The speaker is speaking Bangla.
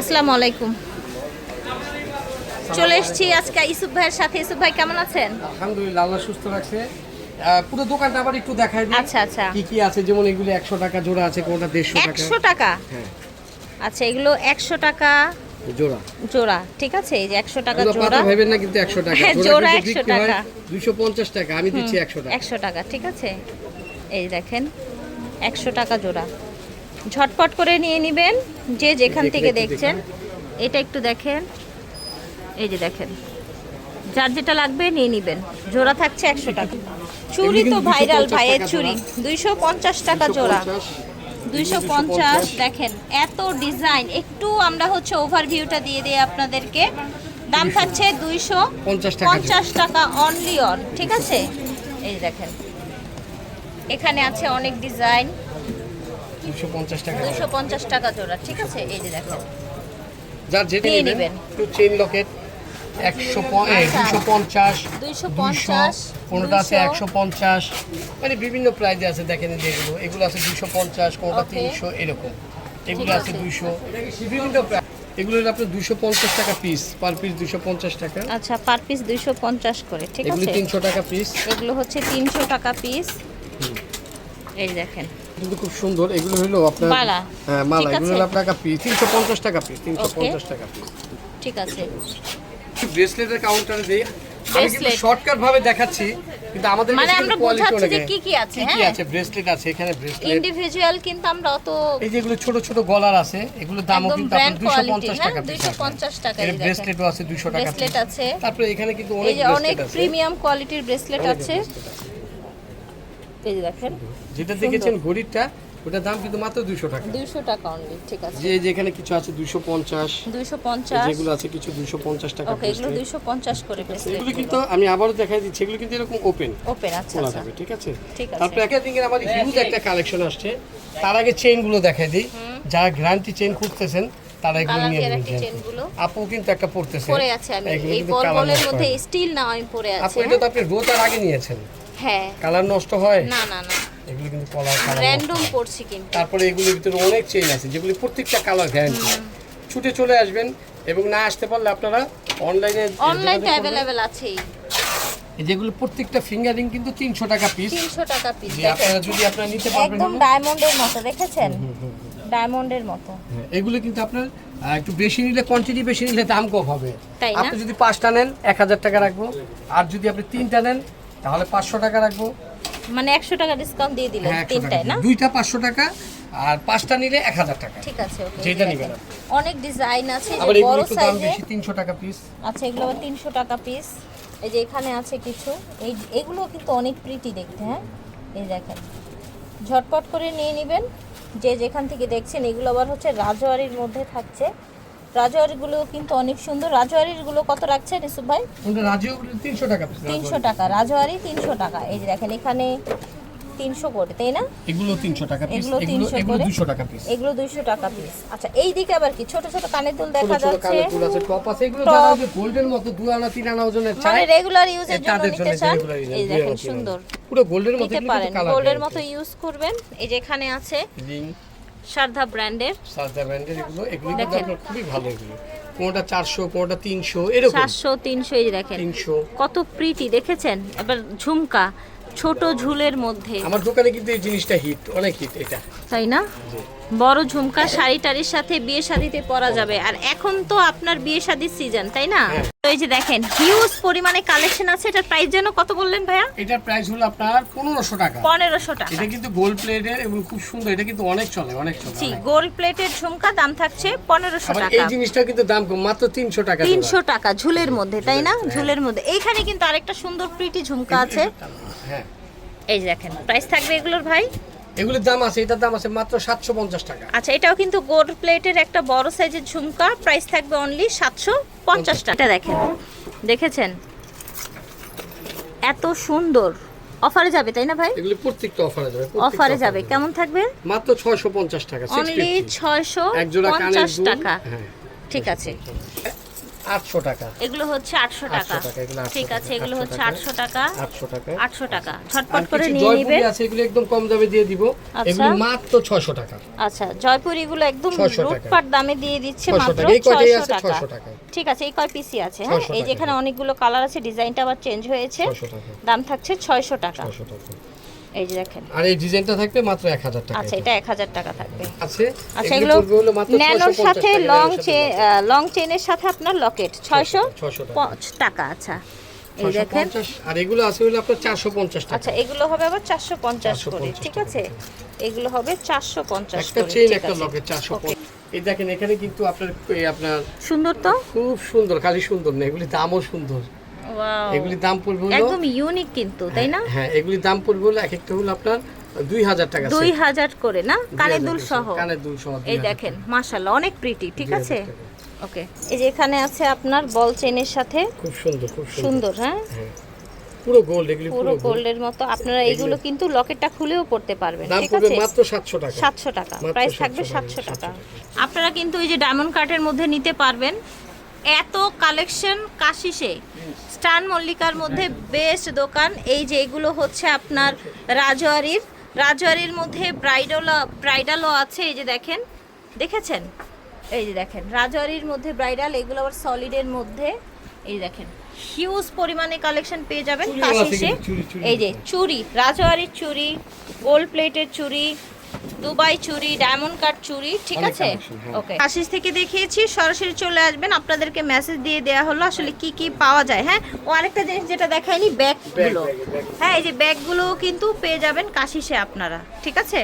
আসসালামু আলাইকুম। চলে এসেছি আজকে ইউসুফ ভাইয়ের সাথে। ইউসুফ ভাই কেমন আছেন? আলহামদুলিল্লাহ, আল্লাহ সুস্থ রাখছে। পুরো দোকানটা আবার একটু দেখাই দিই। আচ্ছা আচ্ছা, কি কি আছে, যেমন এগুলো 100 টাকা জোড়া আছে, কোনটা 150 টাকা। 100 টাকা? হ্যাঁ, আচ্ছা, এগুলো 100 টাকা জোড়া। জোড়া, ঠিক আছে। এই যে 100 টাকা এগুলো জোড়া। পাতা ভাবেন না, কিন্তু 100 টাকা জোড়া কিন্তু 100 বিক্রি হয় টাকা। 250 টাকা, আমি দিচ্ছি 100 টাকা। 100 টাকা, ঠিক আছে। এই দেখেন 100 টাকা জোড়া। ঝটপট করে নিয়ে নেবেন যে যেখান থেকে দেখছেন। এটা একটু দেখেন, এই যে দেখেন, যার যেটা লাগবে নিয়ে নেবেন। জোড়া থাকছে 100 টাকা। চুড়ি তো ভাইরাল, ভাইয়ের চুড়ি 250 টাকা জোড়া। 250। দেখেন এত ডিজাইন। একটু আমরা হচ্ছে ওভারভিউটা দিয়ে দিই আপনাদেরকে। দাম থাকছে 250 টাকা অনলি অন, ঠিক আছে। এই দেখেন এখানে আছে অনেক ডিজাইন। 250 টাকা, 250 টাকা জোড়া, ঠিক আছে। এই যে দেখেন, যার যেটা নিয়ে নেবেন। নেবেন। একটু চেইন লকেট 250, 250, কোনটা আছে 150, মানে বিভিন্ন প্রাইজে আছে। দেখেন যেগুলো, এগুলো আছে 250, কোনটা 300, এরকম। এগুলো আছে 200, বিভিন্ন প্রাইস। এগুলো হলো আপনার 250 টাকা পিস, পার পিস 250 টাকা। আচ্ছা, পার পিস 250 করে, ঠিক এগুলো আছে। 300 টাকা পিস। এগুলো হচ্ছে 300 টাকা পিস। এই দেখেন কিন্তু খুব সুন্দর। এগুলো হলো আপনার মালা। হ্যাঁ, মালা। ঠিক এগুলো আছে। হলো আপনার পিস 350 টাকা পিস, 350 টাকা পিস। ঠিক আছে। ব্রেসলেটের কাউন্টারে দেই। আমি কিন্তু ব্রেসলেট। শর্টকাট ভাবে দেখাচ্ছি, কিন্তু আমাদের মানে কাছে আমরা কোয়ালিটি বোঝাচ্ছি অনেক। যে কি কি আছে। কি কি হ্যাঁ, আছে, ব্রেসলেট আছে এখানে, ব্রেসলেট ইন্ডিভিজুয়াল কিন্তু আমরা অত এই যে এগুলো ছোট ছোট গলার আছে, এগুলো দামও একদম কিন্তু ব্র্যান্ড আপনার কোয়ালিটি। 250 হ্যাঁ, টাকা পিস। 250 টাকা। এই দেখেন ব্রেসলেটও আছে 200 টাকা পিস। ব্রেসলেট আছে। তারপরে এখানে কিন্তু এই অনেক যে অনেক ব্রেসলেট আছে। প্রিমিয়াম কোয়ালিটির ব্রেসলেট অনেক আছে। ব্রেসলেট আছে। এই যে দেখেন, যেটা দেখেছেন ঘড়িটা, ওটার দাম কিন্তু মাত্র 200 টাকা। 200 টাকা অনলি, ঠিক আছে। যে যেখানে কিছু আছে 250, 250। যেগুলো আছে কিছু 250 টাকা ওকে, এগুলো ব্রেসলেট। 250 করে ব্রেসলেট। এগুলো কিন্তু আমি আবারও দেখাই দিচ্ছি, এগুলো কিন্তু এরকম ওপেন ওপেন। আচ্ছা খোলা আচ্ছা, থাকবে, ঠিক আছে। ঠিক আছে। তারপরে একাধিকের আমার হিউজ একটা কালেকশন আসছে। তার আগে চেইনগুলো দেখাই দিই। যারা গ্যারান্টি চেইন খুঁজতেছেন তারা এগুলো কালার নিয়ে গ্যারান্টি নেবেন। চেনগুলো আপু কিন্তু একটা পড়তেছে, পরে আছে। আমি এগুলো এই কিন্তু colour বলবলের নষ্ট মধ্যে হয় না। স্টিল না, আমি পরে আপু আছে। এটা তো আপনি রোতার আগে নিয়েছেন, হ্যাঁ, কালার নষ্ট হয় না না না, এগুলো কিন্তু কালার র্যান্ডম পড়ছি কিন্তু। তারপরে এগুলোর ভিতরে অনেক চেইন আছে, যেগুলি প্রত্যেকটা কালার গ্যারান্টি। ছুটে চলে আসবেন, এবং না আসতে পারলে আপনারা অনলাইনে অ্যাভেলেবেল আছেই। যেগুলো প্রত্যেকটা ফিঙ্গারিং কিন্তু 300 টাকা পিস। 300 টাকা পিস। যে আপনারা যদি আপনারা নিতে পারবেন একদম হলো। ডায়মন্ডের মতো, দেখেছেন? ডায়মন্ডের মতো। হ্যাঁ, এগুলো কিন্তু আপনার একটু বেশি নিলে, কোয়ান্টিটি বেশি নিলে দাম কম হবে। তাই না? আপনি যদি 5টা নেন 1000 টাকা রাখবো, আর যদি আপনি 3টা নেন তাহলে 500 টাকা রাখবো। মানে 100 টাকা ডিসকাউন্ট দিয়ে দিলেন হ্যাঁ, 100 টাকা তিনটায় না? দুইটা 500 টাকা, আর 5টা নিলে 1000 টাকা। ঠিক আছে, ওকে। যেটা নিবেন। অনেক ডিজাইন আছে, আবার যে এগুলো বড় একটু দাম সাইজে। বেশি, 300 টাকা পিস। আচ্ছা, এগুলো আবার 300 টাকা পিস। এই যে এখানে আছে কিছু, এগুলো কিন্তু অনেক প্রিটি দেখতে। হ্যাঁ, এই দেখেন, ঝটপট করে নিয়ে নেবেন যে যেখান থেকে দেখছেন। এগুলো আবার হচ্ছে রাজওয়ারির মধ্যে থাকছে। রাজওয়ারিগুলো কিন্তু অনেক সুন্দর। রাজওয়ারিগুলো কত রাখছেন ইউসুফ ভাই? কোনটা রাজিও 300 টাকা পিস। 300 টাকা রাজওয়ারি, 300 টাকা। এই যে দেখেন এখানে 300 করে, তাই না? এগুলো 300 টাকা পিস, এগুলো এগুলো 300 এগুলো করে। 200 টাকা পিস। এগুলো 200 টাকা পিস। আচ্ছা, এই দিকে আবার কি ছোট ছোট কানের দুল দেখা ছোট ছোট যাচ্ছে। কানের দুল আছে, টপ আছে। এগুলো টপ। যারা যে গোল্ডের মতো 2 আনা 3 আনা ওজনের চাই, মানে রেগুলার ইউজের জন্য তাদের নিতে জন্য চান। regular use, এই 2 দেখেন আনা 3 আনা। সুন্দর, পুরো গোল্ডের মতো, নিতে কিন্তু পারেন। কালার গোল্ডের মতো ইউজ করবেন। এই যে এখানে আছে রিং, শারদা ব্র্যান্ডের, সাজদা ব্র্যান্ডের। এগুলো এগুলো কিন্তু দেখেন। আপনার খুবই ভালো। এগুলো কোনটা 400, কোনটা 300, এরকম 700, 300। এই যে দেখেন 300। কত প্রিটি, দেখেছেন? এবার ঝুমকা ছোট ঝুলের মধ্যে, আমার দোকানে কিন্তু এই জিনিসটা হিট, অনেক হিট এটা। তাই না? বড় ঝুমকা শাড়ি টাড়ির সাথে বিয়ে শাদিতে পরা যাবে। আর এখন তো আপনার বিয়ে শাদির সিজন, তাই না? হ্যাঁ। তো এই যে দেখেন হিউজ পরিমাণে কালেকশন আছে। এটার প্রাইস যেন কত বললেন ভাইয়া? এটার প্রাইস হলো আপনার 1500 টাকা। 1500 টাকা। এটা কিন্তু গোল্ড প্লেটের এবং খুব সুন্দর। এটা কিন্তু অনেক চলে, অনেক চলে। জি, গোল্ড প্লেটের ঝুমকা দাম থাকছে 1500 আবার টাকা। এই জিনিসটাও কিন্তু দাম কম, মাত্র 300 টাকা। 300 টাকা ঝুলের মধ্যে, তাই না? ঝুলের মধ্যে এইখানে কিন্তু আরেকটা সুন্দর প্রিটি ঝুমকা আছে। হ্যাঁ, এই যে দেখেন, প্রাইস থাকবে এগুলোর ভাই? এগুলোর দাম আছে, এটার দাম আছে মাত্র 750 টাকা। আচ্ছা, এটাও কিন্তু গোল্ড প্লেটের একটা বড় সাইজের ঝুমকা। প্রাইস থাকবে অনলি 750 টাকা। এটা দেখেন, দেখেছেন? এত সুন্দর। অফারে যাবে, তাই না ভাই? এগুলো প্রত্যেকটা অফারে যাবে। অফারে যাবে। কেমন থাকবে? মাত্র 650 টাকা, অনলি 650। এক জোড়া কানের 650 দুল। টাকা। হ্যাঁ, ঠিক আছে। 800 টাকা। এগুলো হচ্ছে 800 টাকা। 800 টাকা, এগুলো 800 ঠিক আছে, টাকা, এগুলো 800 হচ্ছে টাকা, 800 টাকা। 800 টাকা। 800 টাকা ঝটপট আর করে কিছু নিয়ে জয়পুরি নেবেন। আছে, এগুলো একদম কম দামে দিয়ে দিব। আচ্ছা। এগুলো মাত্র 600 টাকা। আচ্ছা, জয়পুরিগুলো একদম 600 টাকা। লুটপাট দামে দিয়ে দিচ্ছে 600 মাত্র টাকা। এই কয়টাই 600 আছে টাকা। 600 টাকা। ঠিক আছে, এই কয় পিসি আছে? হ্যাঁ, 600 এই টাকা। যেখানে অনেকগুলো কালার আছে, ডিজাইনটা আবার চেঞ্জ হয়েছে। 600 টাকা। দাম থাকছে 600 টাকা। 600 টাকা। এই যে দেখেন। আর এই ডিজাইনটা থাকবে মাত্র 1000 টাকা। আচ্ছা, এটা 1000 টাকা থাকবে। আছে। আচ্ছা, এগুলো পড়বে হলো মাত্র ন্যানোর 650 সাথে টাকা, লং চেনের সাথে আপনার লকেট 600 টাকা। আচ্ছা, এই দেখেন। 650। আর এগুলো আছে হলো আপনার 450 টাকা। আচ্ছা, এগুলো হবে আবার 450 করে। 450 ঠিক টাকা। আছে, এগুলো হবে 450 একটা করে। চেইন ঠিক একটা আছে। লকেট 450। এই দেখেন, এখানে কিন্তু আপনার সুন্দর তো। খুব সুন্দর, খালি সুন্দর না, এগুলি দামও সুন্দর। ওয়াও, এগুলি দাম পড়বে হলো একদম ইউনিক কিন্তু, তাই না? হ্যাঁ, এগুলি দাম পড়বে হলো এক একটা হলো আপনার 2000 টাকা। 2000 করে না, কানের দুল সহ। কানের দুল সহ। এই দেখেন, মাশাআল্লাহ, অনেক প্রিটি। ঠিক 2000 আছে, টাকা। ওকে। এই যে এখানে আছে আপনার বল চেনের সাথে। খুব সুন্দর, খুব সুন্দর। সুন্দর, হ্যাঁ, হ্যাঁ, পুরো গোল্ড, এগুলি পুরো পুরো গোল্ড। গোল্ডের মতো। আপনারা এইগুলো কিন্তু লকেটটা খুলেও পড়তে পারবেন। দাম ঠিক পড়বে আছে, মাত্র 700 টাকা। 700 টাকা মাত্র প্রাইস থাকবে। 700 700 টাকা। টাকা। আপনারা কিন্তু এই যে ডায়মন্ড কাটের মধ্যে নিতে পারবেন। এত কালেকশন কাশিসে, স্টান মল্লিকার মধ্যে বেস্ট দোকান। এই যে এগুলো হচ্ছে আপনার রাজওয়ারির মধ্যে ব্রাইডালও আছে। এই যে দেখেন, দেখেছেন? এই যে দেখেন, রাজওয়ারির মধ্যে ব্রাইডাল, এগুলো আবার সলিডের মধ্যে। এই দেখেন, হিউজ পরিমাণে কালেকশন পেয়ে যাবেন চুড়িও আছে কাশিসে। কিন্তু, চুড়ি। এই যে চুড়ি, রাজওয়ারির চুড়ি, গোল্ড প্লেটের চুড়ি, দুবাই চুড়ি, ডায়মন্ড কাট চুড়ি। ঠিক অনেক আছে, collection, হ্যাঁ। ওকে। কাশিস থেকে দেখিয়েছি, সরাসরি চলে আসবেন। আপনাদেরকে মেসেজ দিয়ে দেওয়া হলো আসলে কি কি পাওয়া যায়। হ্যাঁ, ও আরেকটা জিনিস যেটা দেখায়নি, ব্যাগগুলো। ব্যাগ। হ্যাঁ, এই যে ব্যাগগুলো কিন্তু পেয়ে যাবেন কাশিসে আপনারা। ঠিক আছে।